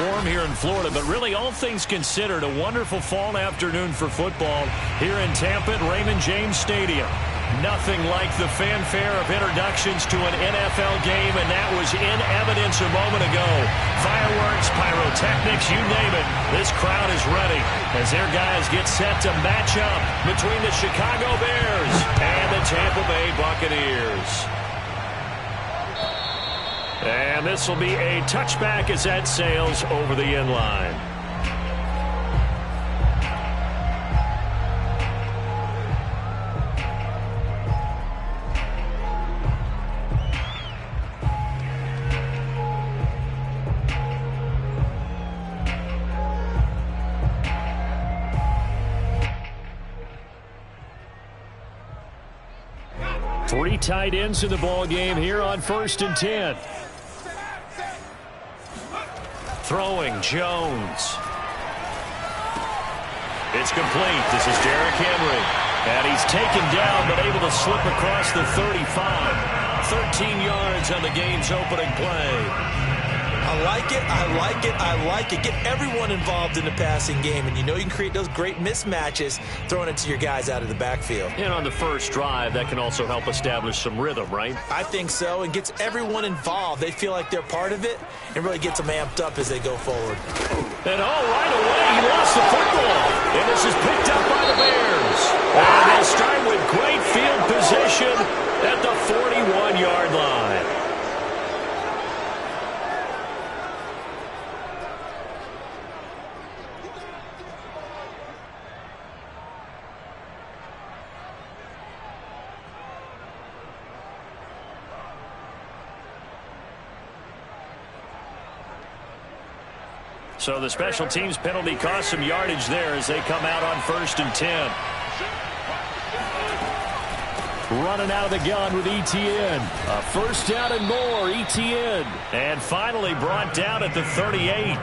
warm here in Florida, but really all things considered, a wonderful fall afternoon for football here in Tampa at Raymond James Stadium. Nothing like the fanfare of introductions to an NFL game, and that was in evidence a moment ago. Fireworks, pyrotechnics, you name it. This crowd is ready as their guys get set to match up between the Chicago Bears and the Tampa Bay Buccaneers. And this will be a touchback as that sails over the end line. Three tight ends in the ball game here on 1st and 10. Throwing, Jones. It's complete. This is Derrick Henry. And he's taken down, but able to slip across the 35. 13 yards on the game's opening play. I like it, I like it, I like it. Get everyone involved in the passing game, and you know you can create those great mismatches throwing it to your guys out of the backfield. And on the first drive, that can also help establish some rhythm, right? I think so, and gets everyone involved. They feel like they're part of it, and really gets them amped up as they go forward. And right away, he lost the football. And this is picked up by the Bears. And they'll start with great field position at the 41-yard line. So the special teams penalty cost some yardage there as they come out on 1st and 10. Running out of the gun with Etienne. A first down and more, Etienne. And finally brought down at the 38.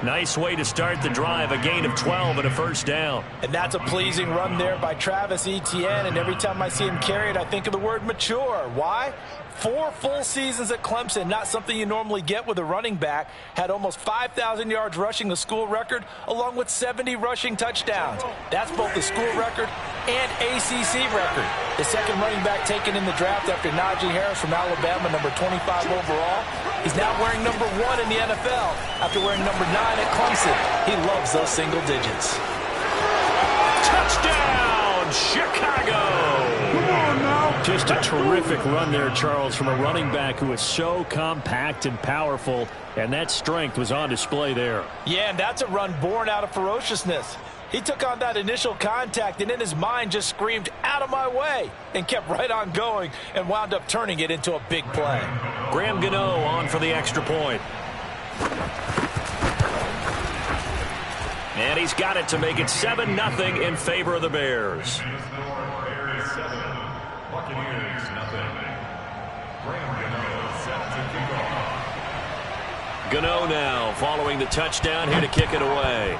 Nice way to start the drive, a gain of 12 and a first down. And that's a pleasing run there by Travis Etienne, and every time I see him carry it, I think of the word mature. Why? 4 full seasons at Clemson, not something you normally get with a running back. Had almost 5,000 yards rushing, the school record, along with 70 rushing touchdowns. That's both the school record and ACC record. The second running back taken in the draft after Najee Harris from Alabama, number 25 overall. He's now wearing number 1 in the NFL after wearing number 9 at Clemson. He loves those single digits. Touchdown, Chicago! Come on now. Just a terrific run there, Charles, from a running back who is so compact and powerful, and that strength was on display there. Yeah, and that's a run born out of ferociousness. He took on that initial contact and in his mind just screamed, "Out of my way," and kept right on going and wound up turning it into a big play. Graham Gano on for the extra point. And he's got it to make it 7-0 in favor of the Bears. Gano now following the touchdown here to kick it away.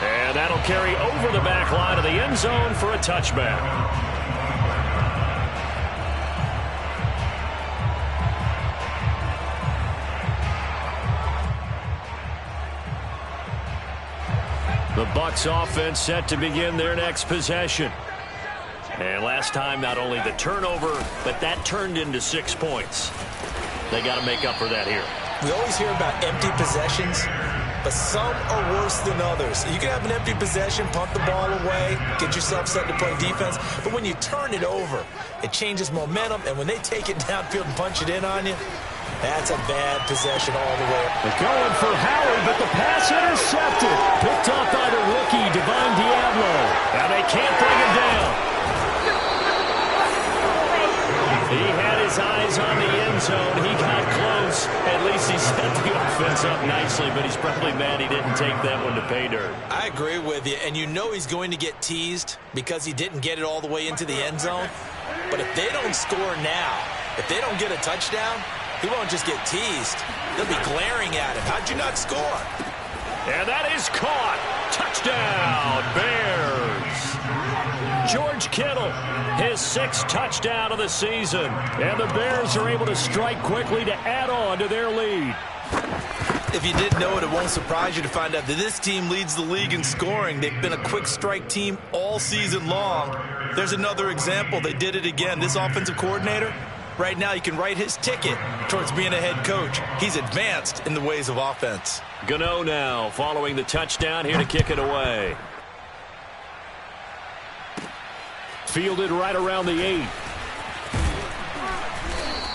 And that'll carry over the back line of the end zone for a touchback. The Bucs offense set to begin their next possession. And last time, not only the turnover, but that turned into 6 points. They got to make up for that here. We always hear about empty possessions, but some are worse than others. You can have an empty possession, punt the ball away, get yourself set to play defense, but when you turn it over, it changes momentum, and when they take it downfield and punch it in on you, that's a bad possession all the way. They're going for Howard, but the pass intercepted. Picked off by the rookie, Divine Diablo. Now they can't bring him down. He had his eyes on the end zone. He got close. At least he set the offense up nicely, but he's probably mad he didn't take that one to pay dirt. I agree with you, and you know he's going to get teased because he didn't get it all the way into the end zone. But if they don't score now, if they don't get a touchdown, he won't just get teased. They'll be glaring at him. How'd you not score? And that is caught. Touchdown, Bears. George Kittle, his 6th touchdown of the season. And the Bears are able to strike quickly to add on to their lead. If you didn't know it, it won't surprise you to find out that this team leads the league in scoring. They've been a quick strike team all season long. There's another example. They did it again. This offensive coordinator, right now, you can write his ticket towards being a head coach. He's advanced in the ways of offense. Gano now following the touchdown here to kick it away. Fielded right around the 8.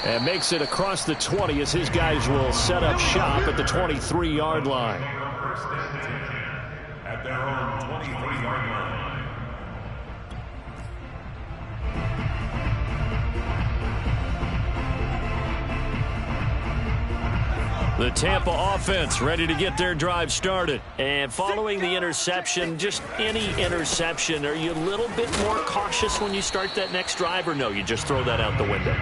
And makes it across the 20 as his guys will set up shop at the 23-yard line. At their own 23-yard line. The Tampa offense ready to get their drive started. And following the interception, just any interception, are you a little bit more cautious when you start that next drive, or no, you just throw that out the window?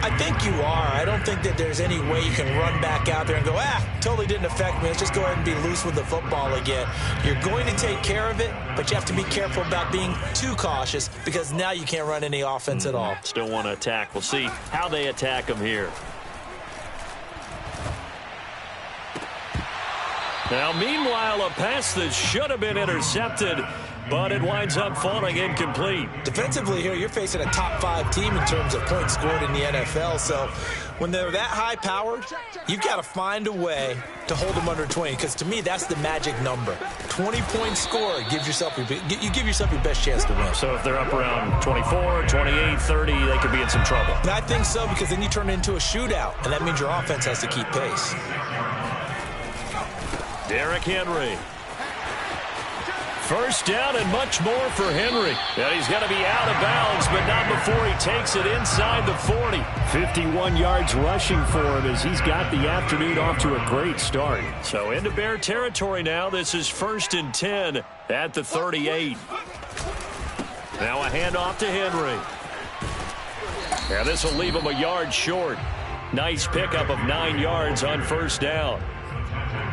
I think you are. I don't think that there's any way you can run back out there and go, totally didn't affect me. Let's just go ahead and be loose with the football again. You're going to take care of it, but you have to be careful about being too cautious because now you can't run any offense at all. Still want to attack. We'll see how they attack them here. Now, meanwhile, a pass that should have been intercepted, but it winds up falling incomplete. Defensively here, you're facing a top 5 team in terms of points scored in the NFL. So when they're that high-powered, you've got to find a way to hold them under 20, because to me, that's the magic number. 20-point score gives yourself you give yourself your best chance to win. So if they're up around 24, 28, 30, they could be in some trouble. And I think so, because then you turn it into a shootout, and that means your offense has to keep pace. Derrick Henry. First down and much more for Henry. And he's going to be out of bounds, but not before he takes it inside the 40. 51 yards rushing for him as he's got the afternoon off to a great start. So into Bear territory now. This is 1st and 10 at the 38. Now a handoff to Henry. And this will leave him a yard short. Nice pickup of 9 yards on first down.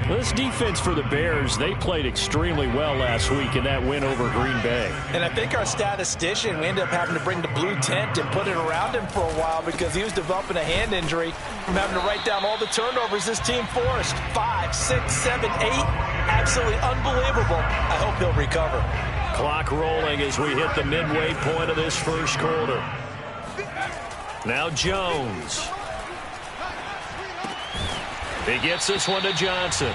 This defense for the Bears, they played extremely well last week in that win over Green Bay. And I think our statistician, we ended up having to bring the blue tent and put it around him for a while because he was developing a hand injury from having to write down all the turnovers this team forced. 5, 6, 7, 8. Absolutely unbelievable. I hope he'll recover. Clock rolling as we hit the midway point of this first quarter. Now Jones. He gets this one to Johnson.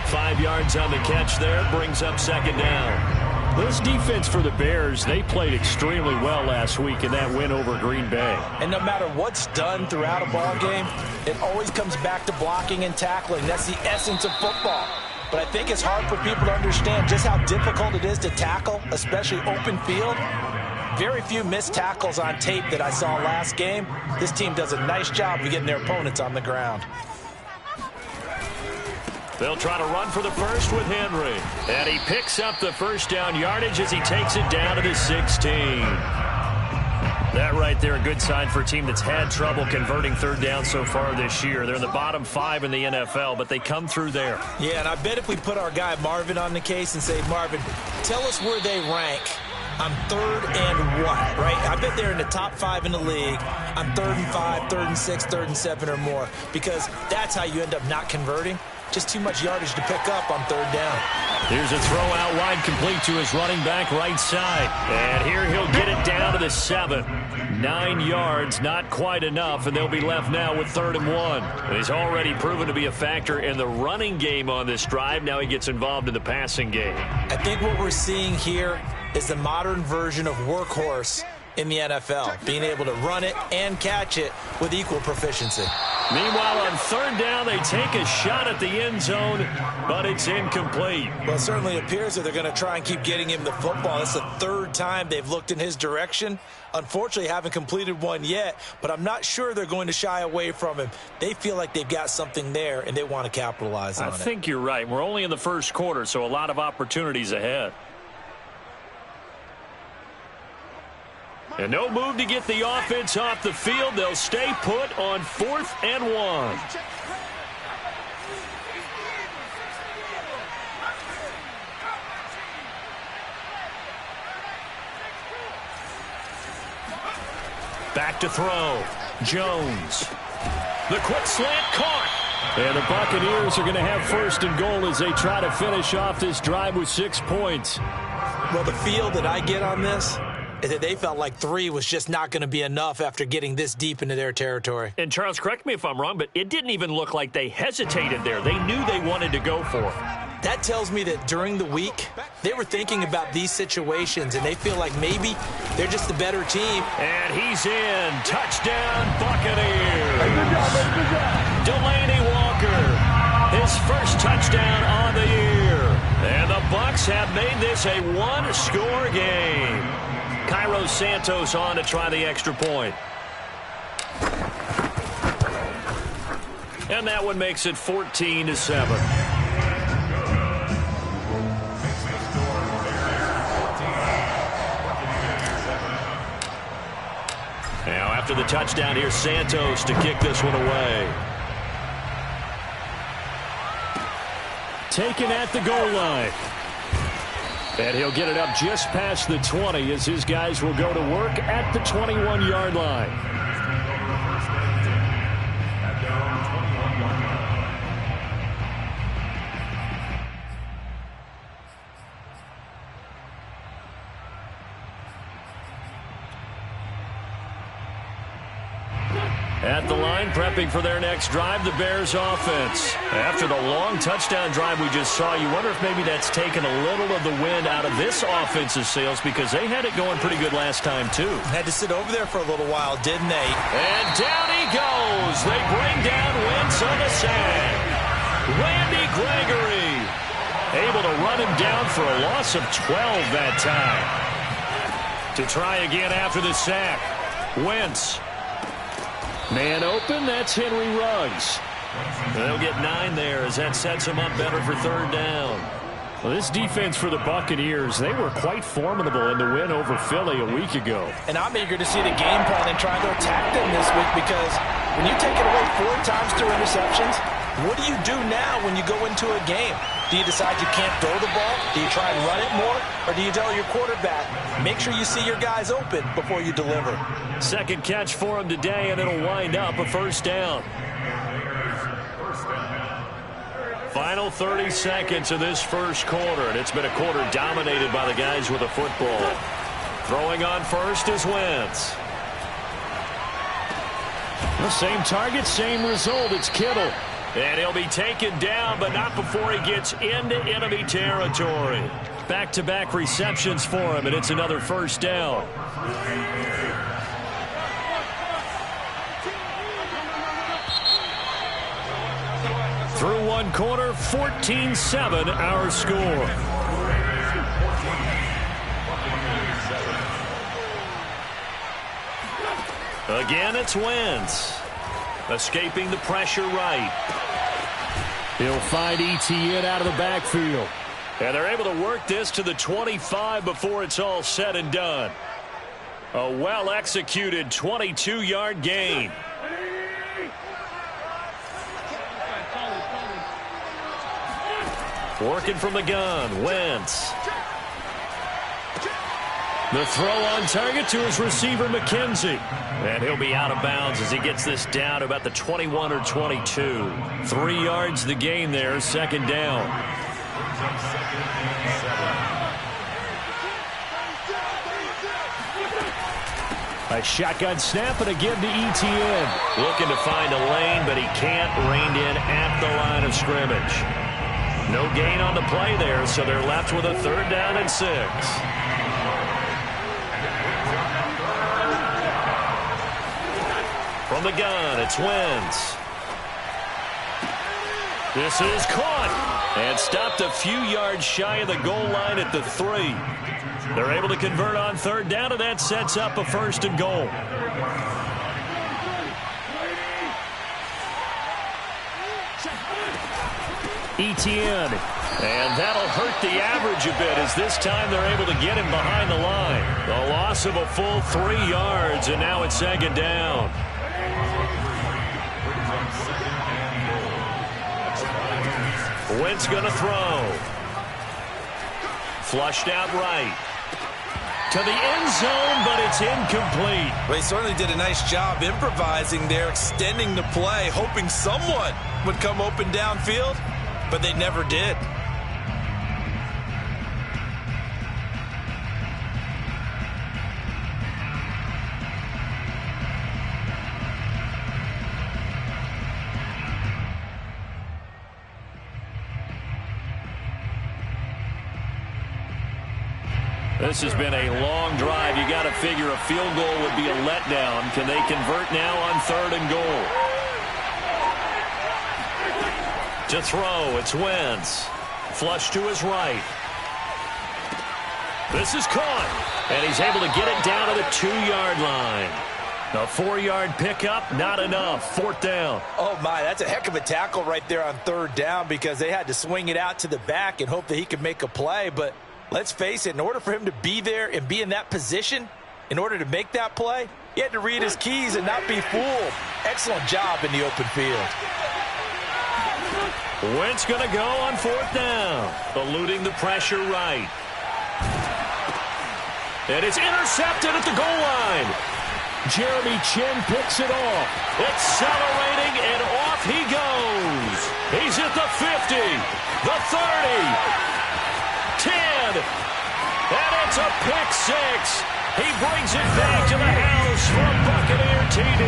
5 yards on the catch there. Brings up second down. This defense for the Bears, they played extremely well last week in that win over Green Bay. And no matter what's done throughout a ball game, it always comes back to blocking and tackling. That's the essence of football. But I think it's hard for people to understand just how difficult it is to tackle, especially open field. Very few missed tackles on tape that I saw last game. This team does a nice job of getting their opponents on the ground. They'll try to run for the first with Henry. And he picks up the first down yardage as he takes it down to the 16. That right there, a good sign for a team that's had trouble converting third down so far this year. They're in the bottom 5 in the NFL, but they come through there. Yeah, and I bet if we put our guy Marvin on the case and say, Marvin, tell us where they rank on 3rd and 1, right? I bet they're in the top 5 in the league on 3rd and 5, 3rd and 6, 3rd and 7 or more, because that's how you end up not converting. Just too much yardage to pick up on 3rd down. Here's a throw out wide, complete to his running back right side. And here he'll get it down to the 7. 9 yards, not quite enough, and they'll be left now with 3rd and 1. He's already proven to be a factor in the running game on this drive. Now he gets involved in the passing game. I think what we're seeing here is the modern version of workhorse in the NFL, being able to run it and catch it with equal proficiency. Meanwhile, on 3rd down, they take a shot at the end zone, but it's incomplete. Well, it certainly appears that they're going to try and keep getting him the football. It's the 3rd time they've looked in his direction. Unfortunately, haven't completed one yet, but I'm not sure they're going to shy away from him. They feel like they've got something there, and they want to capitalize on it. I think you're right. We're only in the first quarter, so a lot of opportunities ahead. And no move to get the offense off the field. They'll stay put on 4th and 1. Back to throw. Jones. The quick slant caught. And the Buccaneers are going to have first and goal as they try to finish off this drive with 6 points. Well, the feel that I get on this is that they felt like 3 was just not going to be enough after getting this deep into their territory. And Charles, correct me if I'm wrong, but it didn't even look like they hesitated there. They knew they wanted to go for it. That tells me that during the week, they were thinking about these situations, and they feel like maybe they're just the better team. And he's in. Touchdown, Buccaneers. Delaney Walker, his first touchdown on the year. And the Bucs have made this a one-score game. Cairo Santos on to try the extra point. And that one makes it 14-7. Now, after the touchdown, here's Santos to kick this one away. Taken at the goal line. And he'll get it up just past the 20 as his guys will go to work at the 21-yard line. At the line, prepping for their next drive, the Bears offense. After the long touchdown drive we just saw, you wonder if maybe that's taken a little of the wind out of this offense's sails because they had it going pretty good last time, too. Had to sit over there for a little while, didn't they? And down he goes. They bring down Wentz on the sack. Randy Gregory able to run him down for a loss of 12 that time. To try again after the sack. Wentz. Man open, that's Henry Ruggs. They'll get 9 there as that sets him up better for third down. Well, this defense for the Buccaneers, they were quite formidable in the win over Philly a week ago. And I'm eager to see the game plan and try to attack them this week because when you take it away 4 times through interceptions, what do you do now when you go into a game? Do you decide you can't throw the ball? Do you try and run it more? Or do you tell your quarterback, make sure you see your guys open before you deliver? Second catch for him today, and it'll wind up a first down. Final 30 seconds of this first quarter, and it's been a quarter dominated by the guys with the football. Throwing on first is Wentz. The same target, same result. It's Kittle. And he'll be taken down, but not before he gets into enemy territory. Back-to-back receptions for him, and it's another first down. Through one quarter, 14-7 our score. Again, it's Wentz. Escaping the pressure right. He'll find Etienne out of the backfield. And they're able to work this to the 25 before it's all said and done. A well-executed 22-yard gain. Working from the gun, Wentz. The throw on target to his receiver, McKenzie. And he'll be out of bounds as he gets this down to about the 21 or 22. 3 yards the gain there, second down. A shotgun snap and again to Etienne. Looking to find a lane, but he can't. Reined in at the line of scrimmage. No gain on the play there, so they're left with a third down and 6. From the gun, it's Wentz. This is caught and stopped a few yards shy of the goal line at the 3. They're able to convert on third down, and that sets up a first and goal. Etienne. And that'll hurt the average a bit as this time they're able to get him behind the line. A loss of a full 3 yards, and now it's second down. Wentz going to throw. Flushed out right. to the end zone, but it's incomplete. Well, he certainly did a nice job improvising there, extending the play, hoping someone would come open downfield, but they never did. This has been a long drive. You got to figure a field goal would be a letdown. Can they convert now on 3rd and goal? To throw, it's Wentz. Flush to his right. This is caught, and he's able to get it down to the 2-yard line. A 4-yard pickup, not enough. 4th down. Oh, my, that's a heck of a tackle right there on 3rd down because they had to swing it out to the back and hope that he could make a play, but let's face it, in order for him to be there and be in that position, in order to make that play, he had to read his keys and not be fooled. Excellent job in the open field. Wentz going to go on 4th down, eluding the pressure right. And it's intercepted at the goal line. Jeremy Chin picks it off. Accelerating, and off he goes. He's at the 50, the 30. 10, and it's a pick 6. He brings it back to the house for a Buccaneer TD.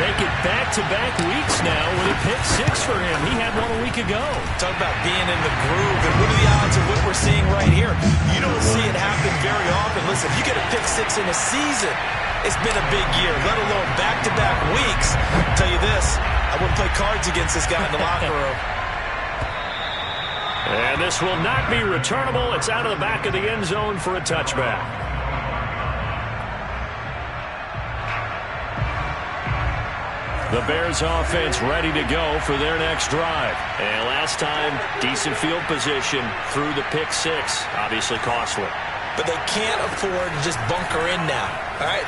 Make it back-to-back weeks now with a pick 6 for him. He had one a week ago. Talk about being in the groove, and what are the odds of what we're seeing right here? You don't see it happen very often. Listen, if you get a pick 6 in a season, it's been a big year, let alone back-to-back weeks. I'll tell you this, I wouldn't play cards against this guy in the locker room. And this will not be returnable. It's out of the back of the end zone for a touchback. The Bears offense ready to go for their next drive. And last time, decent field position through the pick 6. Obviously costly. But they can't afford to just bunker in now. All right,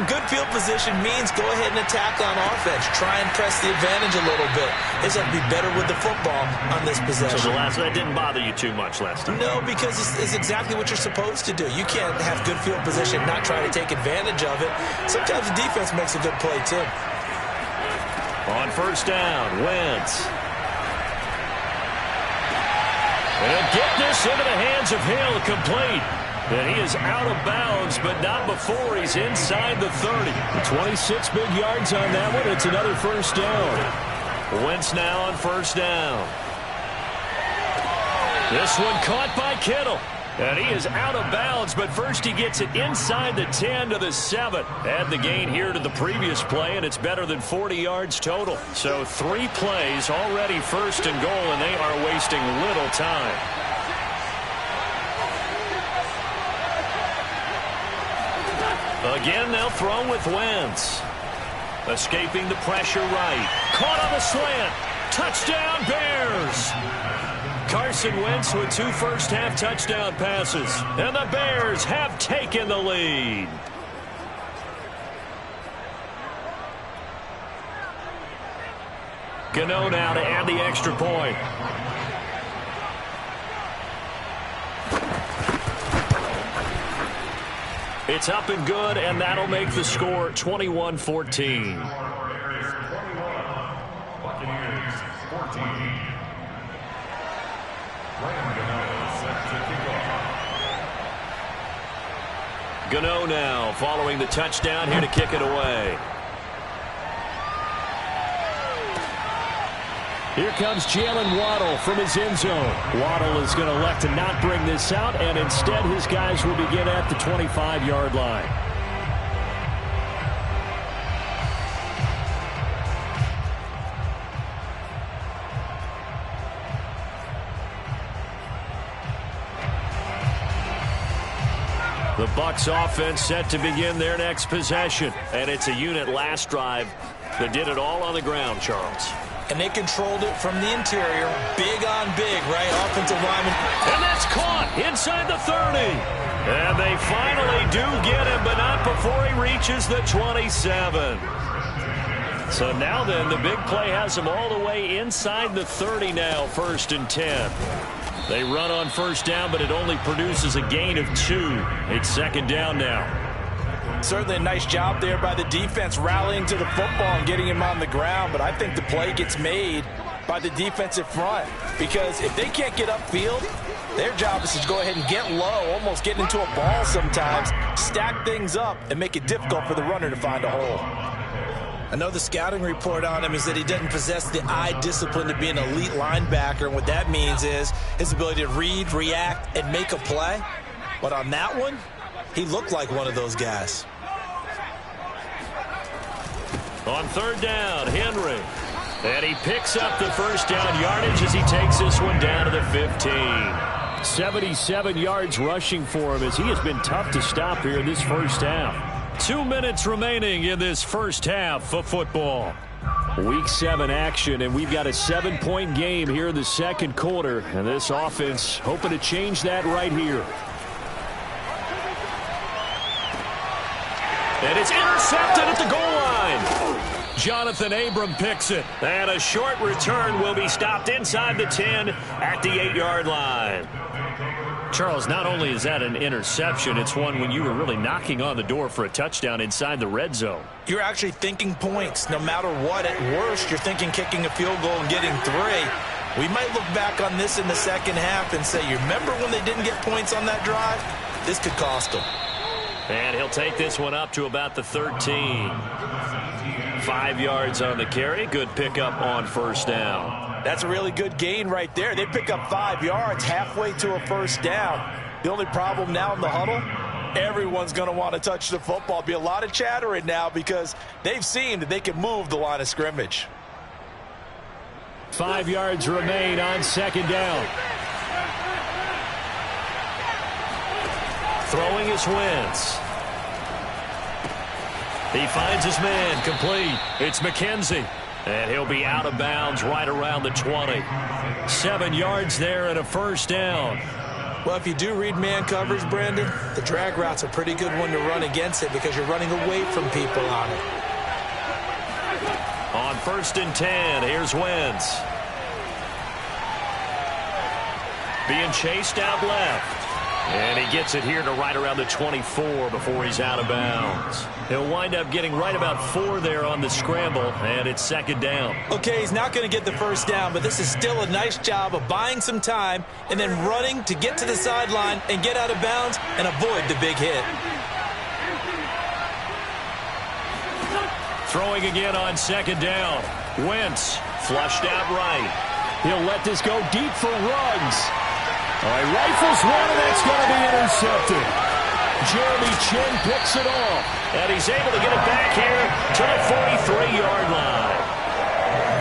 good field position means go ahead and attack on offense. Try and press the advantage a little bit. They just have to be better with the football on this possession. So that didn't bother you too much last time? No, because it's exactly what you're supposed to do. You can't have good field position, not try to take advantage of it. Sometimes the defense makes a good play, too. On 1st down, Wentz. And he'll get this into the hands of Hill, complete. And he is out of bounds, but not before he's inside the 30. 26 big yards on that one. It's another 1st down. Wentz now on 1st down. This one caught by Kittle. And he is out of bounds, but first he gets it inside the 10 to the 7. Add the gain here to the previous play, and it's better than 40 yards total. So 3 plays already 1st and goal, and they are wasting little time. Again, they'll throw with Wentz. Escaping the pressure right. Caught on the slant. Touchdown, Bears. Carson Wentz with 2 first-half touchdown passes. And the Bears have taken the lead. Gano now to add the extra point. It's up and good, and that'll make the score 21-14. Gano now following the touchdown here to kick it away. Here comes Jalen Waddle from his end zone. Waddle is going to elect to not bring this out, and instead his guys will begin at the 25-yard line. The Bucs offense set to begin their next possession, and it's a unit last drive that did it all on the ground, Charles. And they controlled it from the interior. Big on big, right? Offensive lineman. And that's caught inside the 30. And they finally do get him, but not before he reaches the 27. So now then, the big play has them all the way inside the 30 now, 1st and 10. They run on first down, but it only produces a gain of 2. It's 2nd down now. Certainly a nice job there by the defense rallying to the football and getting him on the ground, but I think the play gets made by the defensive front because if they can't get upfield, their job is to go ahead and get low, almost get into a ball sometimes, stack things up, and make it difficult for the runner to find a hole. I know the scouting report on him is that he doesn't possess the eye discipline to be an elite linebacker, and what that means is his ability to read, react, and make a play. But on that one, he looked like one of those guys. On 3rd down, Henry. And he picks up the first down yardage as he takes this one down to the 15. 77 yards rushing for him as he has been tough to stop here in this first half. 2 minutes remaining in this first half of football. Week 7 action, and we've got a 7-point game here in the second quarter. And this offense hoping to change that right here. And it's intercepted at the goal line. Jonathan Abram picks it. And a short return will be stopped inside the 10 at the 8-yard line. Charles, not only is that an interception, it's one when you were really knocking on the door for a touchdown inside the red zone. You're actually thinking points. No matter what, at worst, you're thinking kicking a field goal and getting 3. We might look back on this in the second half and say, you remember when they didn't get points on that drive? This could cost them. And he'll take this one up to about the 13. 5 yards on the carry. Good pickup on first down. That's a really good gain right there. They pick up 5 yards halfway to a first down. The only problem now in the huddle, everyone's going to want to touch the football. Be a lot of chattering now because they've seen that they can move the line of scrimmage. 5 yards remain on 2nd down. Throwing is Wentz. He finds his man, complete. It's McKenzie. And he'll be out of bounds right around the 20. 7 yards there and a first down. Well, if you do read man coverage, Brandon, the drag route's a pretty good one to run against it because you're running away from people on it. On 1st and 10, here's Wentz. Being chased out left. And he gets it here to right around the 24 before he's out of bounds. He'll wind up getting right about 4 there on the scramble, and it's 2nd down. Okay, he's not going to get the first down, but this is still a nice job of buying some time and then running to get to the sideline and get out of bounds and avoid the big hit. Throwing again on 2nd down. Wentz flushed out right. He'll let this go deep for Ruggs. All right, rifles one, and that's going to be intercepted. Jeremy Chin picks it off, and he's able to get it back here to the 43-yard line.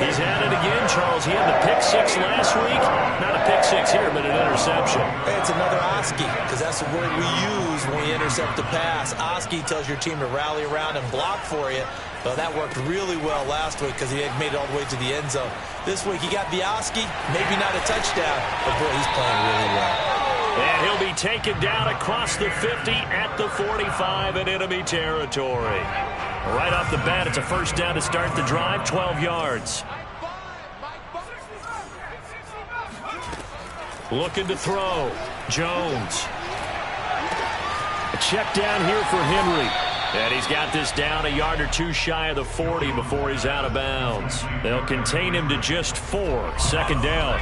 He's had it again, Charles. He had the pick 6 last week. Not a pick 6 here, but an interception. Hey, it's another Oski, because that's the word we use when we intercept the pass. Oski tells your team to rally around and block for you. Well, that worked really well last week because he had made it all the way to the end zone. This week he got the Oski, maybe not a touchdown, but boy, he's playing really well. And he'll be taken down across the 50 at the 45 in enemy territory. Right off the bat, it's a first down to start the drive, 12 yards. Looking to throw. Jones. A check down here for Henry. And he's got this down a yard or 2 shy of the 40 before he's out of bounds. They'll contain him to just 4. 2nd down.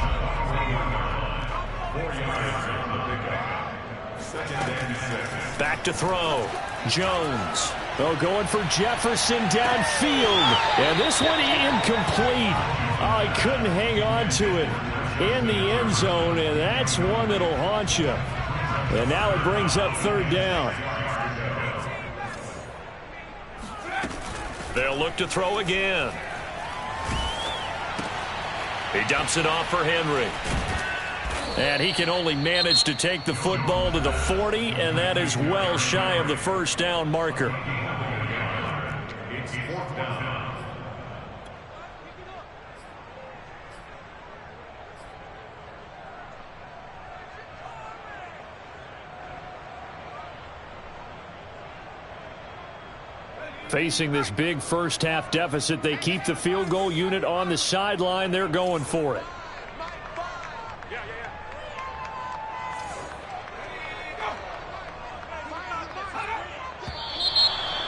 Back to throw. Jones. Oh, going for Jefferson downfield. And this one incomplete. Oh, he couldn't hang on to it in the end zone, and that's one that'll haunt you. And now it brings up 3rd down. They'll look to throw again. He dumps it off for Henry. And he can only manage to take the football to the 40, and that is well shy of the first down marker. It's 4th down. Facing this big first-half deficit, they keep the field goal unit on the sideline. They're going for it.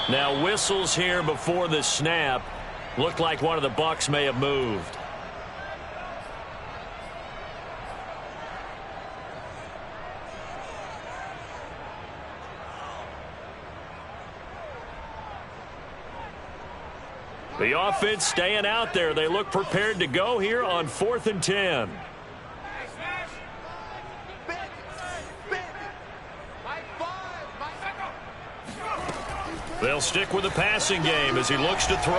Now whistles here before the snap. Looked like one of the Bucs may have moved. The offense staying out there. They look prepared to go here on 4th and 10. They'll stick with the passing game as he looks to throw.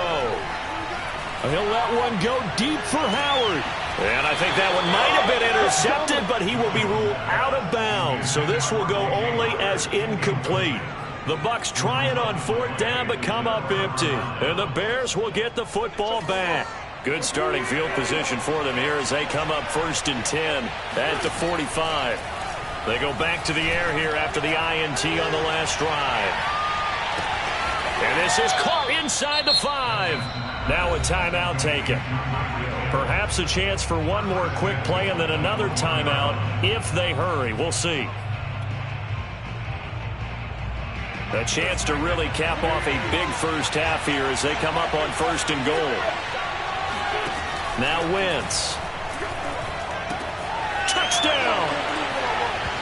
He'll let one go deep for Howard. And I think that one might have been intercepted, but he will be ruled out of bounds. So this will go only as incomplete. The Bucs trying on 4th down, but come up empty. And the Bears will get the football back. Good starting field position for them here as they come up 1st and 10 at the 45. They go back to the air here after the INT on the last drive. And this is caught inside the 5. Now a timeout taken. Perhaps a chance for one more quick play and then another timeout if they hurry. We'll see. A chance to really cap off a big first half here as they come up on 1st and goal. Now Wentz. Touchdown!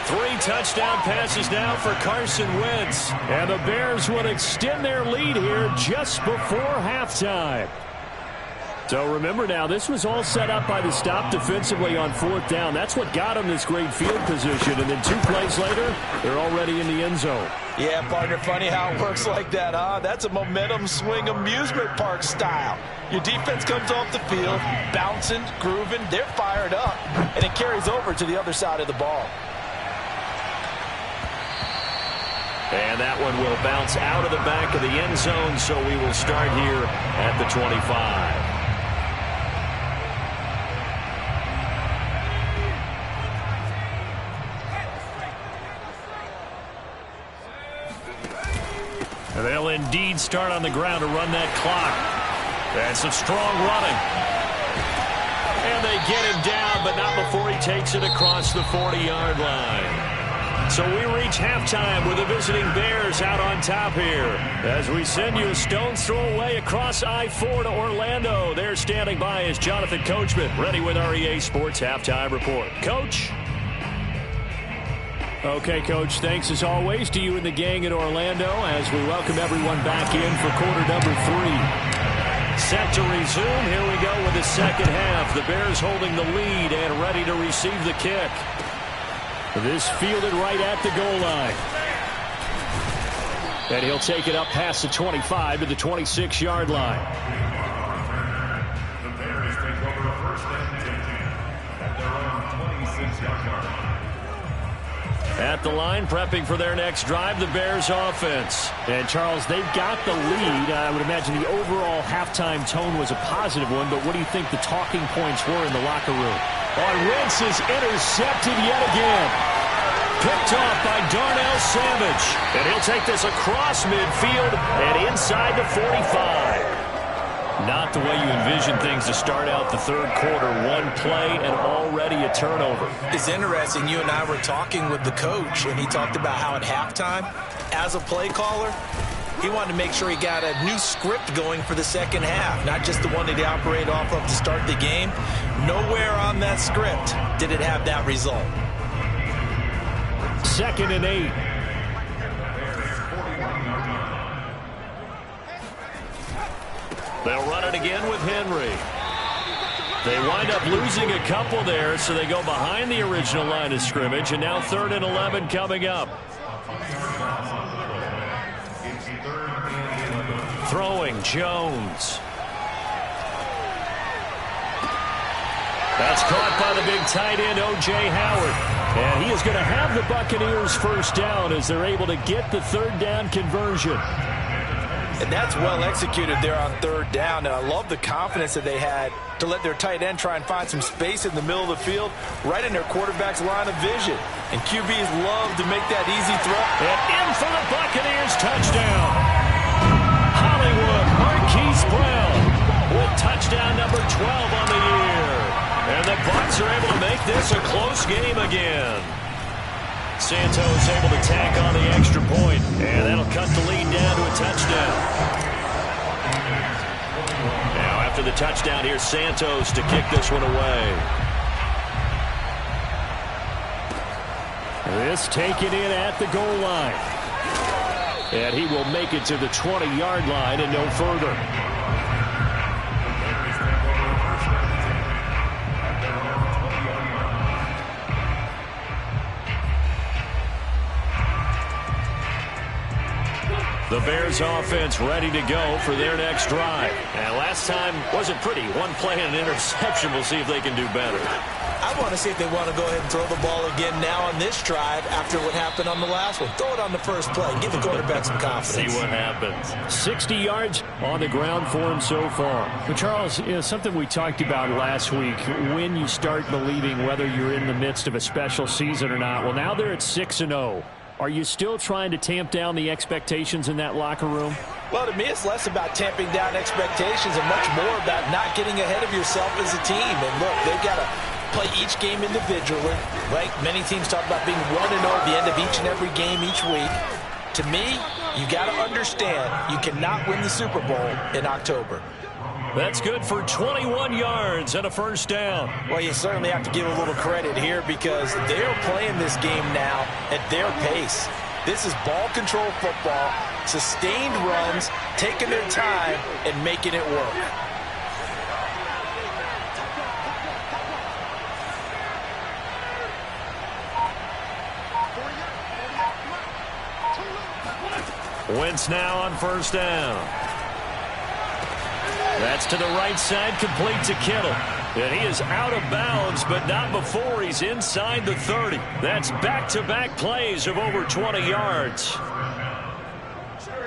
3 touchdown passes now for Carson Wentz. And the Bears will extend their lead here just before halftime. So remember now, this was all set up by the stop defensively on 4th down. That's what got them this great field position. And then 2 plays later, they're already in the end zone. Yeah, partner, funny how it works like that, huh? That's a momentum swing amusement park style. Your defense comes off the field, bouncing, grooving, they're fired up, and it carries over to the other side of the ball. And that one will bounce out of the back of the end zone, so we will start here at the 25. They'll indeed start on the ground to run that clock. And some strong running. And they get him down, but not before he takes it across the 40-yard line. So we reach halftime with the visiting Bears out on top here. As we send you a stone's throw away across I-4 to Orlando. There standing by is Jonathan Coachman, ready with our EA Sports Halftime Report. Coach? Okay, Coach, thanks as always to you and the gang in Orlando as we welcome everyone back in for quarter number 3. Set to resume. Here we go with the second half. The Bears holding the lead and ready to receive the kick. This fielded right at the goal line. And he'll take it up past the 25 to the 26-yard line. The Bears take over 1st and 10 at their own 26-yard line. At the line, prepping for their next drive, the Bears offense. And, Charles, they've got the lead. I would imagine the overall halftime tone was a positive one, but what do you think the talking points were in the locker room? Wentz is intercepted yet again. Picked off by Darnell Savage. And he'll take this across midfield and inside the 45. Not the way you envision things to start out the third quarter. One play and already a turnover. It's interesting. You and I were talking with the coach, and he talked about how at halftime, as a play caller, he wanted to make sure he got a new script going for the second half, not just the one that he operated off of to start the game. Nowhere on that script did it have that result. 2nd and 8. They'll run it again with Henry. They wind up losing a couple there, so they go behind the original line of scrimmage, and now 3rd and 11 coming up. Throwing Jones. That's caught by the big tight end, O.J. Howard. And he is going to have the Buccaneers first down as they're able to get the 3rd down conversion. And that's well executed there on 3rd down. And I love the confidence that they had to let their tight end try and find some space in the middle of the field, right in their quarterback's line of vision. And QBs love to make that easy throw. And in for the Buccaneers touchdown. Hollywood Marquise Brown with touchdown number 12 on the year. And the Bucs are able to make this a close game again. Santos able to tack on the extra point, and that'll cut the lead down to a touchdown. Now after the touchdown, here's Santos to kick this one away. This taken in at the goal line. And he will make it to the 20-yard line and no further. The Bears offense ready to go for their next drive. And last time wasn't pretty. One play and an interception. We'll see if they can do better. I want to see if they want to go ahead and throw the ball again now on this drive after what happened on the last one. Throw it on the first play. Give the quarterback some confidence. See what happens. 60 yards on the ground for him so far. But Charles, something we talked about last week, when you start believing whether you're in the midst of a special season or not. Well, now they're at 6-0. Are you still trying to tamp down the expectations in that locker room? Well, to me, it's less about tamping down expectations and much more about not getting ahead of yourself as a team. And look, they've got to play each game individually, right? Many teams talk about being 1-0 at the end of each and every game each week. To me, you got to understand you cannot win the Super Bowl in October. That's good for 21 yards and a first down. Well, you certainly have to give a little credit here because they're playing this game now at their pace. This is ball control football, sustained runs, taking their time and making it work. Wentz now on first down. That's to the right side, complete to Kittle. And he is out of bounds, but not before he's inside the 30. That's back-to-back plays of over 20 yards.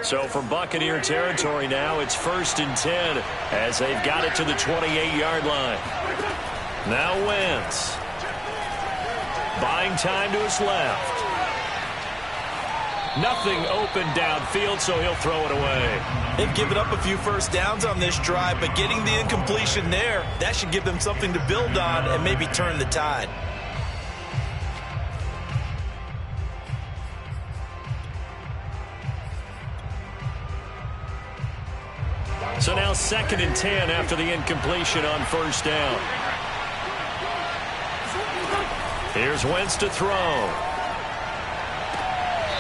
So from Buccaneer territory now, it's 1st and 10 as they've got it to the 28-yard line. Now Wentz. Buying time to his left. Nothing open downfield, so he'll throw it away. They've given up a few first downs on this drive, but getting the incompletion there, that should give them something to build on and maybe turn the tide. So now 2nd and 10 after the incompletion on first down. Here's Wentz to throw.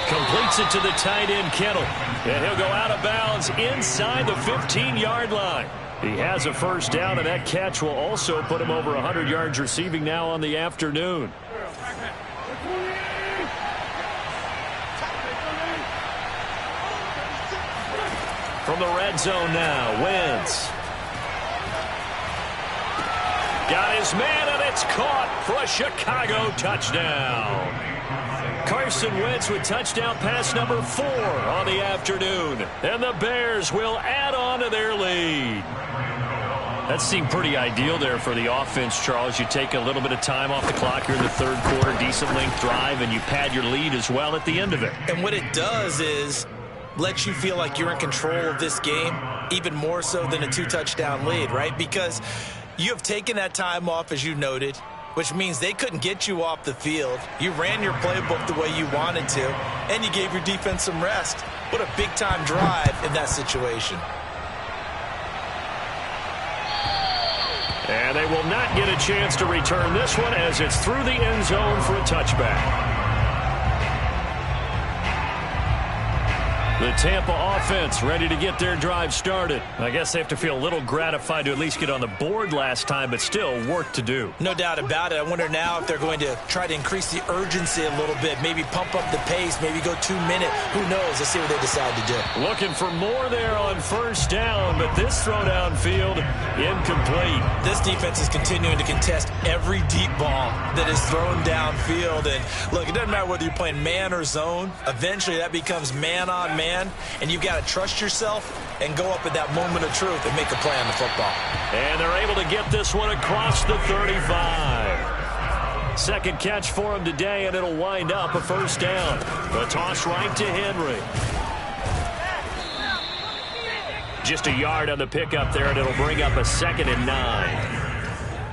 Completes it to the tight end, Kittle. And he'll go out of bounds inside the 15-yard line. He has a first down, and that catch will also put him over 100 yards receiving now on the afternoon. From the red zone now, Wentz. Got his man, and it's caught for a Chicago touchdown. Carson Wentz with touchdown pass number 4 on the afternoon. And the Bears will add on to their lead. That seemed pretty ideal there for the offense, Charles. You take a little bit of time off the clock here in the 3rd quarter, decent length drive, and you pad your lead as well at the end of it. And what it does is let you feel like you're in control of this game, even more so than a 2-touchdown lead, right? Because you have taken that time off, as you noted, which means they couldn't get you off the field. You ran your playbook the way you wanted to, and you gave your defense some rest. What a big-time drive in that situation. And they will not get a chance to return this one as it's through the end zone for a touchback. The Tampa offense ready to get their drive started. I guess they have to feel a little gratified to at least get on the board last time, but still work to do. No doubt about it. I wonder now if they're going to try to increase the urgency a little bit, maybe pump up the pace, maybe go 2-minute. Who knows? Let's see what they decide to do. Looking for more there on first down, but this throw downfield incomplete. This defense is continuing to contest every deep ball that is thrown downfield. And look, it doesn't matter whether you're playing man or zone. Eventually that becomes man on man. And you've got to trust yourself and go up at that moment of truth and make a play on the football. And they're able to get this one across the 35. Second catch for him today, and it'll wind up a first down. The toss right to Henry. Just a yard on the pickup there, and it'll bring up a 2nd and 9.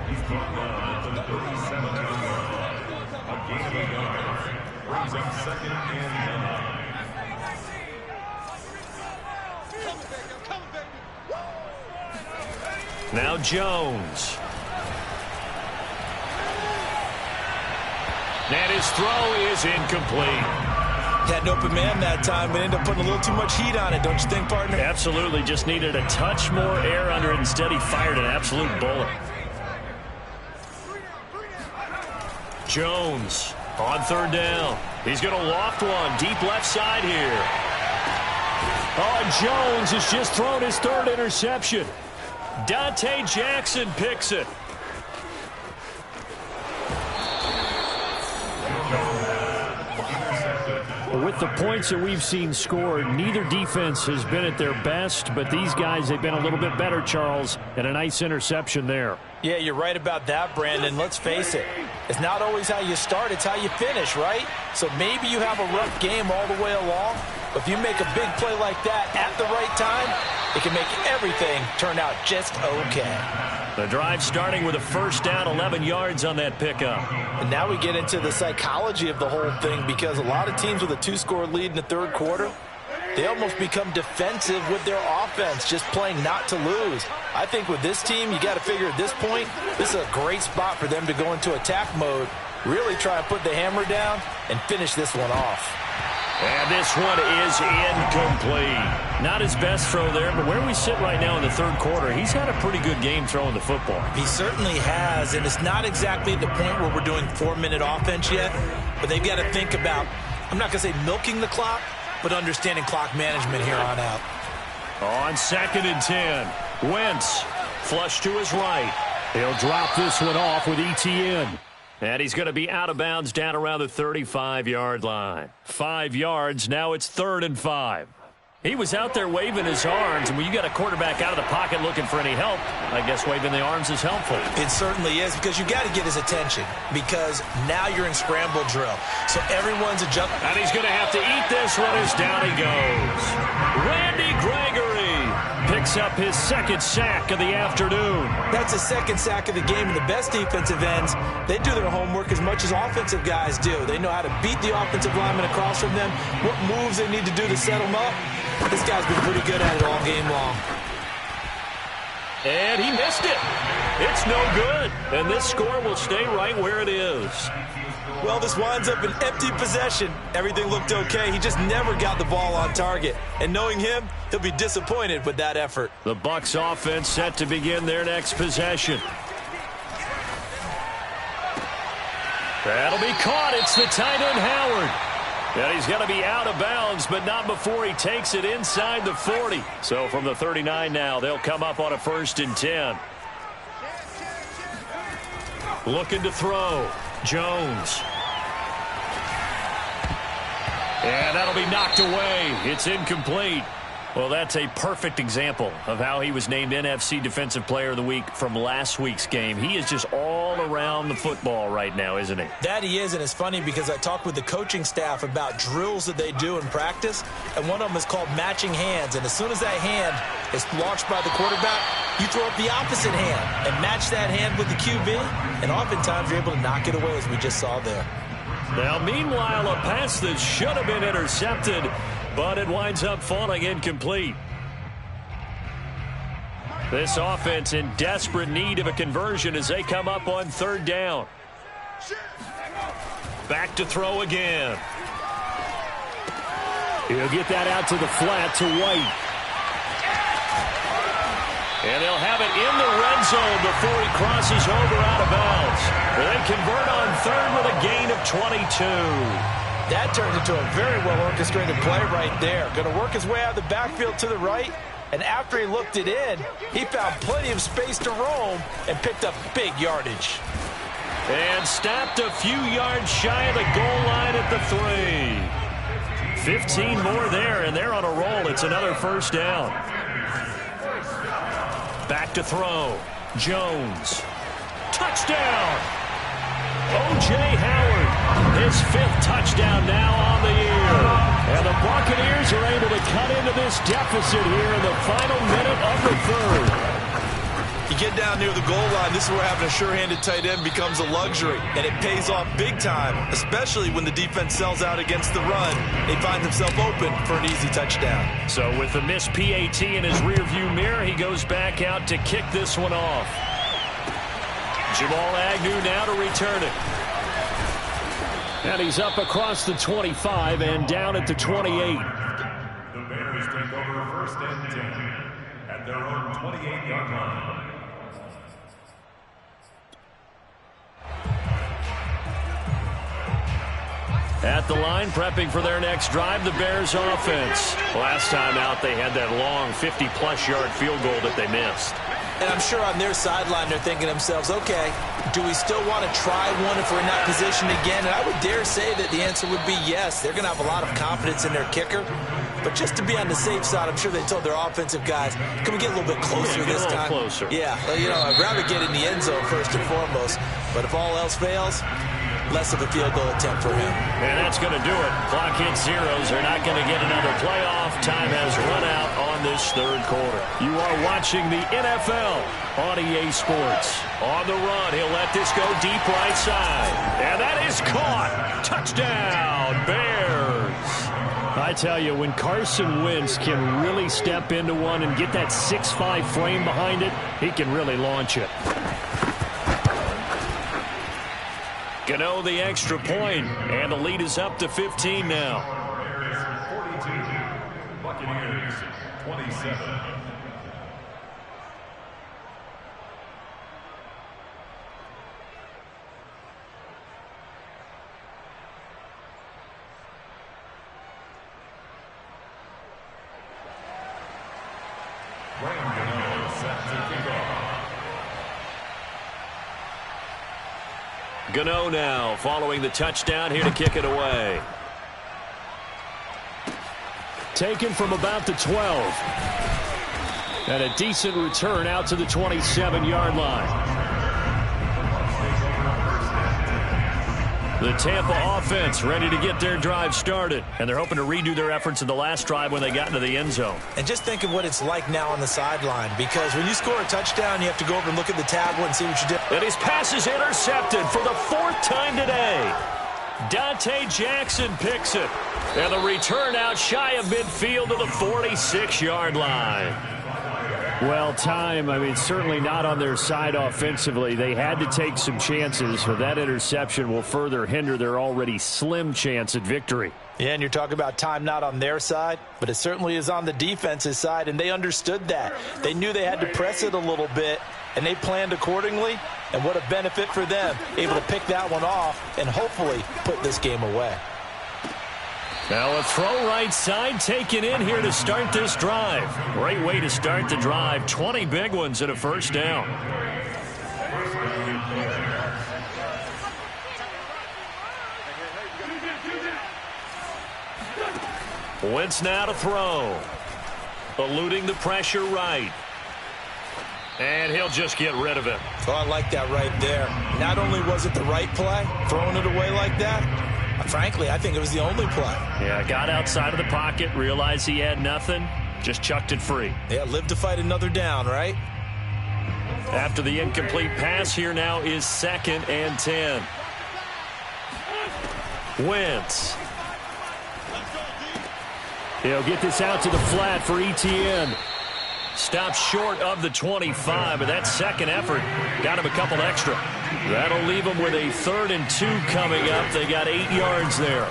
He's brought down at the 37-yard line. A gain of a yard. Brings up 2nd and 9. Now Jones. And his throw is incomplete. Had an open man that time, but ended up putting a little too much heat on it, don't you think, partner? Absolutely. Just needed a touch more air under it. Instead, he fired an absolute bullet. Jones on 3rd down. He's going to loft one deep left side here. Oh, Jones has just thrown his 3rd interception. Dante Jackson picks it. With the points that we've seen scored, neither defense has been at their best, but these guys have been a little bit better, Charles, and a nice interception there. Yeah, you're right about that, Brandon. Let's face it. It's not always how you start, it's how you finish, right? So maybe you have a rough game all the way along, but if you make a big play like that at the right time, it can make everything turn out just okay. The drive starting with a 1st down, 11 yards on that pickup. And now we get into the psychology of the whole thing, because a lot of teams with a 2-score lead in the 3rd quarter, they almost become defensive with their offense, just playing not to lose. I think with this team, you got to figure at this point, this is a great spot for them to go into attack mode, really try and put the hammer down and finish this one off. And this one is incomplete. Not his best throw there, but where we sit right now in the 3rd quarter, he's had a pretty good game throwing the football. He certainly has, and it's not exactly at the point where we're doing 4-minute offense yet, but they've got to think about, I'm not going to say milking the clock, but understanding clock management here on out. On 2nd and 10, Wentz flush to his right. He'll drop this one off with ETN. And he's going to be out of bounds down around the 35-yard line. 5 yards, now it's 3rd and 5. He was out there waving his arms, and when you got a quarterback out of the pocket looking for any help, I guess waving the arms is helpful. It certainly is, because you got to get his attention, because now you're in scramble drill. So everyone's adjusting. And he's going to have to eat this one as down he goes. Randy Gregory picks up his 2nd sack of the afternoon. That's a 2nd sack of the game, and the best defensive ends, they do their homework as much as offensive guys do. They know how to beat the offensive lineman across from them, what moves they need to do to set them up. This guy's been pretty good at it all game long. And he missed it. It's no good. And this score will stay right where it is. Well, this winds up an empty possession. Everything looked okay. He just never got the ball on target. And knowing him, he'll be disappointed with that effort. The Bucs offense set to begin their next possession. That'll be caught. It's the tight end, Howard. And he's going to be out of bounds, but not before he takes it inside the 40. So from the 39 now, they'll come up on a 1st and 10. Looking to throw. Jones. And that'll be knocked away. It's incomplete. Well, that's a perfect example of how he was named NFC Defensive Player of the Week from last week's game. He is just all around the football right now, isn't he? That he is, and it's funny because I talked with the coaching staff about drills that they do in practice, and one of them is called matching hands. And as soon as that hand is launched by the quarterback, you throw up the opposite hand and match that hand with the QB, and oftentimes you're able to knock it away, as we just saw there. Now, meanwhile, a pass that should have been intercepted, but it winds up falling incomplete. This offense in desperate need of a conversion as they come up on 3rd down. Back to throw again. He'll get that out to the flat to White. And they'll have it in the red zone before he crosses over out of bounds. They convert on 3rd with a gain of 22. That turned into a very well-orchestrated play right there. Going to work his way out of the backfield to the right, and after he looked it in, he found plenty of space to roam and picked up big yardage. And stopped a few yards shy of the goal line at the 3. 15 more there, and they're on a roll. It's another 1st down. Back to throw. Jones. Touchdown! O.J. Howard, his 5th touchdown now on the year. And the Buccaneers are able to cut into this deficit here in the final minute of the third. You get down near the goal line, this is where having a sure-handed tight end becomes a luxury, and it pays off big time, especially when the defense sells out against the run. They find themselves open for an easy touchdown. So with the missed PAT in his rearview mirror, he goes back out to kick this one off. Jamal Agnew now to return it. And he's up across the 25 and down at the 28. The Bears take over first and 10 at their own 28-yard line. At the line, prepping for their next drive, the Bears offense. Last time out, they had that long 50-plus yard field goal that they missed. And I'm sure on their sideline they're thinking to themselves, okay, do we still want to try one if we're in that position again? And I would dare say that the answer would be yes. They're going to have a lot of confidence in their kicker. But just to be on the safe side, I'm sure they told their offensive guys, can we get a little bit closer this time? Closer. Yeah, you know, I'd rather get in the end zone first and foremost. But if all else fails, less of a field goal attempt for him. And that's going to do it. Clock hits zeros. They're not going to get another playoff. Time has run out on this third quarter. You are watching the NFL on EA Sports. On the run, he'll let this go deep right side. And that is caught. Touchdown, Bears. I tell you, when Carson Wentz can really step into one and get that 6'5" frame behind it, he can really launch it. Gano the extra point, and the lead is up to 15 now. Bears 42, Buccaneers 27. Gano now following the touchdown here to kick it away. Taken from about the 12. And a decent return out to the 27-yard line. The Tampa offense ready to get their drive started. And they're hoping to redo their efforts in the last drive when they got into the end zone. And just think of what it's like now on the sideline. Because when you score a touchdown, you have to go over and look at the tablet and see what you did. And his pass is intercepted for the 4th time today. Dante Jackson picks it. And the return out shy of midfield to the 46-yard line. Well, certainly not on their side offensively. They had to take some chances, but that interception will further hinder their already slim chance at victory. Yeah, and you're talking about time not on their side, but it certainly is on the defense's side, and they understood that. They knew they had to press it a little bit, and they planned accordingly, and what a benefit for them, able to pick that one off and hopefully put this game away. Now a throw right side taken in here to start this drive. Great way to start the drive. 20 big ones and a first down. Wentz now to throw. Eluding the pressure right. And he'll just get rid of it. Oh, I like that right there. Not only was it the right play, throwing it away like that, frankly, I think it was the only play. Yeah, got outside of the pocket, realized he had nothing, just chucked it free. Yeah, live to fight another down, right? After the incomplete pass, here now is 2nd and 10. Wentz. He'll get this out to the flat for Etienne. Stops short of the 25, but that second effort got him a couple extra. That'll leave them with a 3rd and 2 coming up. They got 8 yards there.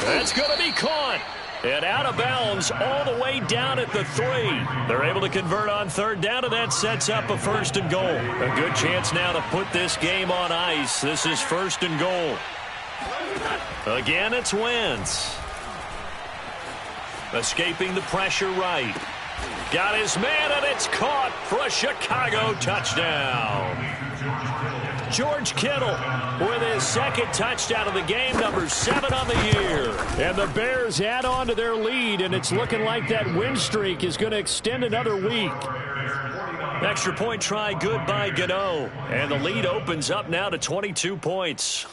That's going to be caught. And out of bounds all the way down at the 3. They're able to convert on 3rd down, and that sets up a 1st and goal. A good chance now to put this game on ice. This is 1st and goal. Again, it's Wentz. Escaping the pressure right. Got his man, and it's caught for a Chicago touchdown. George Kittle with his 2nd touchdown of the game, number 7 on the year. And the Bears add on to their lead, and it's looking like that win streak is going to extend another week. Extra point try good by Gano. And the lead opens up now to 22 points.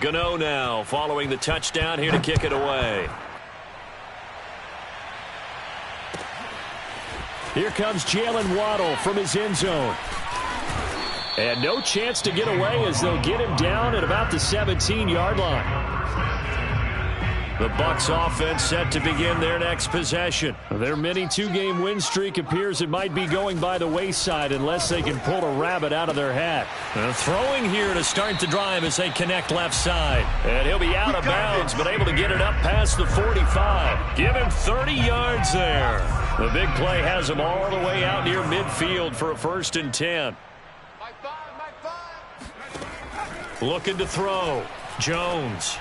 Gano now following the touchdown here to kick it away. Here comes Jalen Waddle from his end zone. And no chance to get away as they'll get him down at about the 17-yard line. The Bucs offense set to begin their next possession. Their mini two-game win streak appears it might be going by the wayside unless they can pull a rabbit out of their hat. Throwing here to start the drive as they connect left side. And he'll be out of bounds, but able to get it up past the 45. Give him 30 yards there. The big play has him all the way out near midfield for a 1st and 10. Looking to throw. Jones.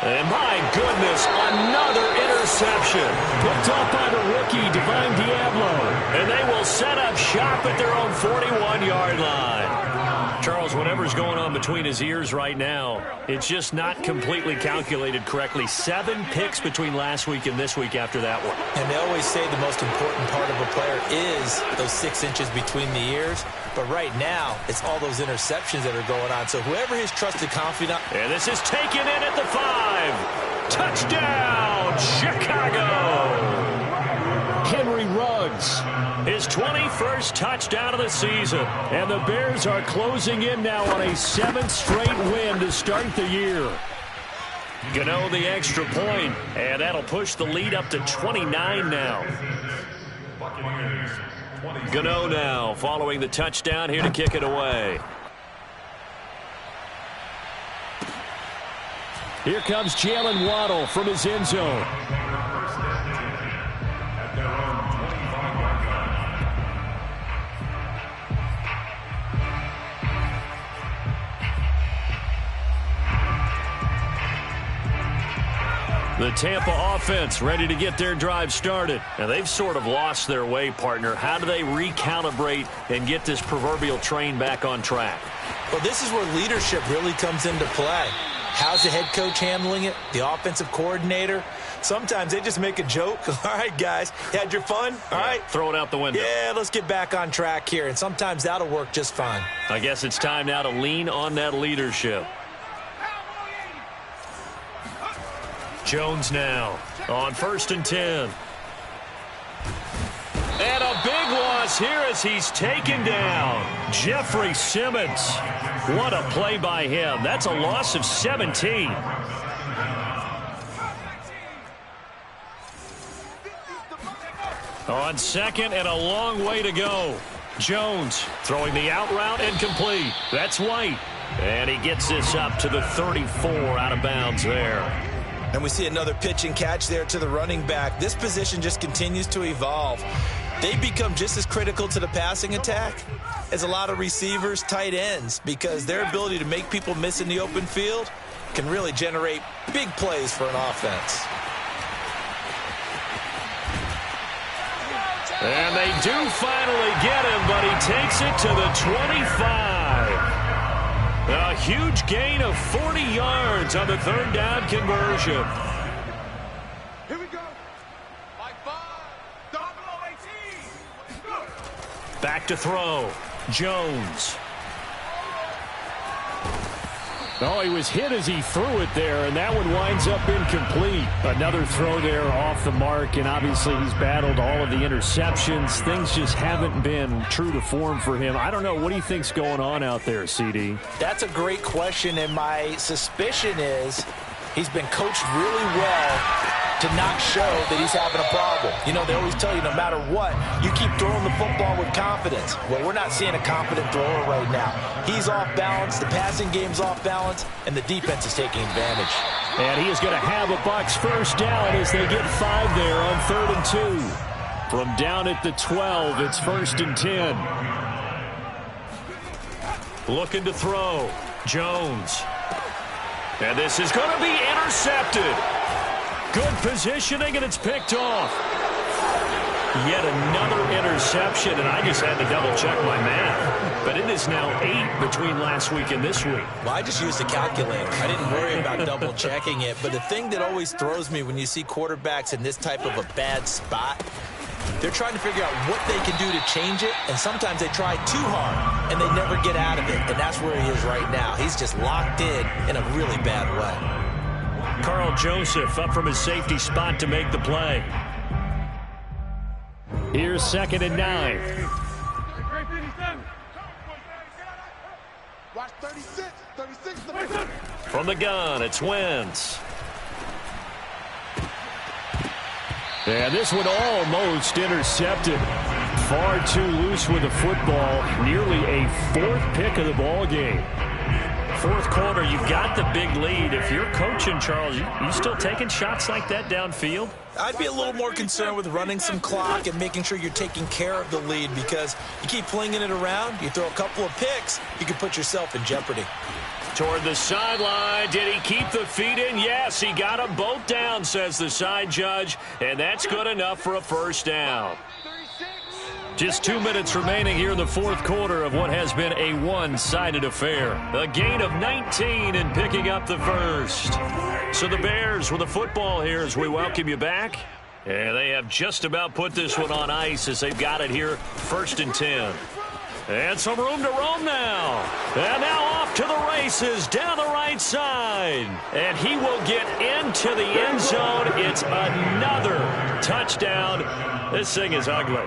And my goodness, another interception. Picked up by the rookie, Divine Diablo. And they will set up shop at their own 41-yard line. Charles, whatever's going on between his ears right now, it's just not completely calculated correctly. 7 picks between last week and this week after that one. And they always say the most important part of a player is those 6 inches between the ears. But right now, it's all those interceptions that are going on. So whoever his trusted confidant. And this is taken in at the 5. Touchdown, Chicago. Henry Ruggs. His 21st touchdown of the season. And the Bears are closing in now on a 7th straight win to start the year. Gano the extra point, and that'll push the lead up to 29 now. Gano now following the touchdown here to kick it away. Here comes Jalen Waddle from his end zone. The Tampa offense ready to get their drive started. And they've sort of lost their way, partner. How do they recalibrate and get this proverbial train back on track? Well, this is where leadership really comes into play. How's the head coach handling it? The offensive coordinator? Sometimes they just make a joke. All right, guys, you had your fun? All right. Throw it out the window. Yeah, let's get back on track here. And sometimes that'll work just fine. I guess it's time now to lean on that leadership. Jones now on 1st and 10. And a big loss here as he's taken down. Jeffrey Simmons. What a play by him. That's a loss of 17. On 2nd and a long way to go. Jones throwing the out route and complete. That's White. And he gets this up to the 34 out of bounds there. And we see another pitch and catch there to the running back. This position just continues to evolve. They become just as critical to the passing attack as a lot of receivers, tight ends, because their ability to make people miss in the open field can really generate big plays for an offense. And they do finally get him, but he takes it to the 25. A huge gain of 40 yards on the 3rd down conversion. Here we go. Back to throw. Jones. Oh, he was hit as he threw it there, and that one winds up incomplete. Another throw there off the mark, and obviously he's battled all of the interceptions. Things just haven't been true to form for him. I don't know. What do you think's going on out there, CD? That's a great question, and my suspicion is he's been coached really well to not show that he's having a problem. You know, they always tell you no matter what, you keep throwing the football with confidence. Well, we're not seeing a confident thrower right now. He's off balance, the passing game's off balance, and the defense is taking advantage. And he is going to have a Bucs 1st down as they get 5 there on 3rd and 2. From down at the 12, it's 1st and 10. Looking to throw. Jones. And this is going to be intercepted. Good positioning, and it's picked off. Yet another interception, and I just had to double-check my math. But it is now 8 between last week and this week. Well, I just used a calculator. I didn't worry about double-checking it. But the thing that always throws me when you see quarterbacks in this type of a bad spot They're trying to figure out what they can do to change it, and sometimes they try too hard, and they never get out of it, and that's where he is right now. He's just locked in a really bad way. Carl Joseph up from his safety spot to make the play. Here's 2nd and 9. Watch 36. From the gun, it's Wentz. And this one almost intercepted. Far too loose with the football. Nearly a 4th pick of the ball game. 4th quarter, you've got the big lead. If you're coaching, Charles, you still taking shots like that downfield? I'd be a little more concerned with running some clock and making sure you're taking care of the lead, because you keep flinging it around, you throw a couple of picks, you can put yourself in jeopardy. Toward the sideline. Did he keep the feet in? Yes, he got them both down, says the side judge, and that's good enough for a first down. Just 2 minutes remaining here in the 4th quarter of what has been a one-sided affair. A gain of 19 and picking up the first. So the Bears with the football here as we welcome you back. And they have just about put this one on ice as they've got it here, 1st and 10. And some room to roam now. And now off to the races down the right side. And he will get into the end zone. It's another touchdown. This thing is ugly.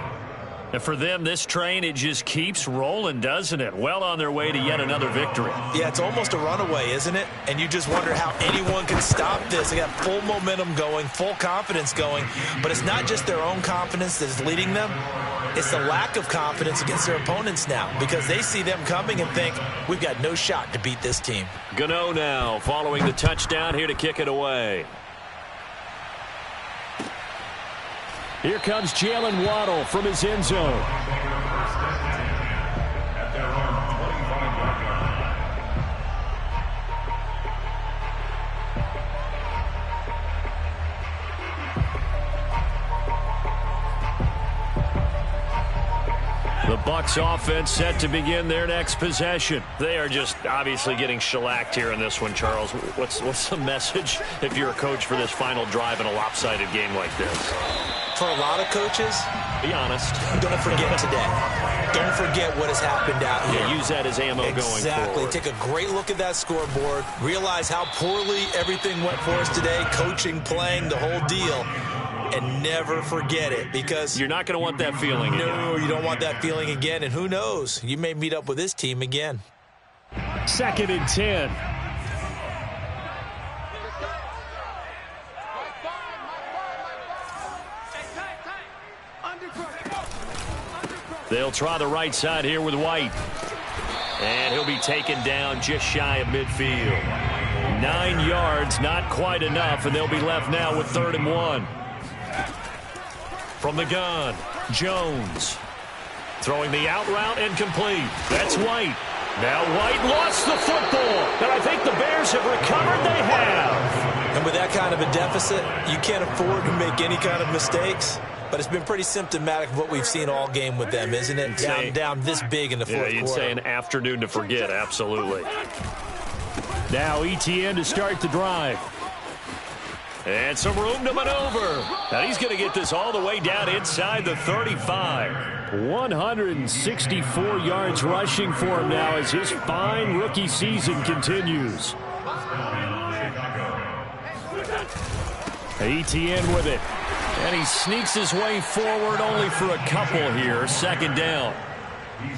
And for them, this train, it just keeps rolling, doesn't it? Well on their way to yet another victory. Yeah, it's almost a runaway, isn't it? And you just wonder how anyone can stop this. They got full momentum going, full confidence going. But it's not just their own confidence that's leading them. It's the lack of confidence against their opponents now, because they see them coming and think, we've got no shot to beat this team. Gano now following the touchdown here to kick it away. Here comes Jalen Waddle from his end zone. At their own 25-yard line. The Bucs offense set to begin their next possession. They are just obviously getting shellacked here in this one, Charles. What's the message if you're a coach for this final drive in a lopsided game like this? For a lot of coaches, be honest. Don't forget today. Don't forget what has happened out here. Yeah, use that as ammo going forward. Exactly. Take a great look at that scoreboard. Realize how poorly everything went for us today. Coaching, playing, the whole deal. And never forget it, because you're not going to want that feeling again. No, you don't want that feeling again. And who knows? You may meet up with this team again. 2nd and 10. They'll try the right side here with White. And he'll be taken down just shy of midfield. 9 yards, not quite enough, and they'll be left now with 3rd and 1. From the gun, Jones. Throwing the out route and complete. That's White. Now White lost the football. And I think the Bears have recovered. They have. And with that kind of a deficit, you can't afford to make any kind of mistakes. But it's been pretty symptomatic of what we've seen all game with them, isn't it? Down this big in the fourth quarter. You'd say an afternoon to forget, absolutely. Now ETN to start the drive. And some room to maneuver. And he's going to get this all the way down inside the 35. 164 yards rushing for him now as his fine rookie season continues. ETN with it. And he sneaks his way forward only for a couple here. 2nd down.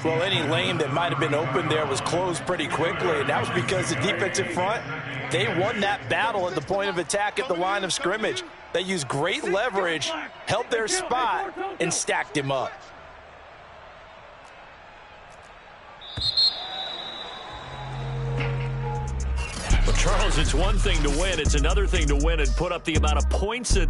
Well, any lane that might have been open there was closed pretty quickly, and that was because the defensive front, they won that battle at the point of attack at the line of scrimmage. They used great leverage, held their spot, and stacked him up. Well, Charles, it's one thing to win. It's another thing to win and put up the amount of points that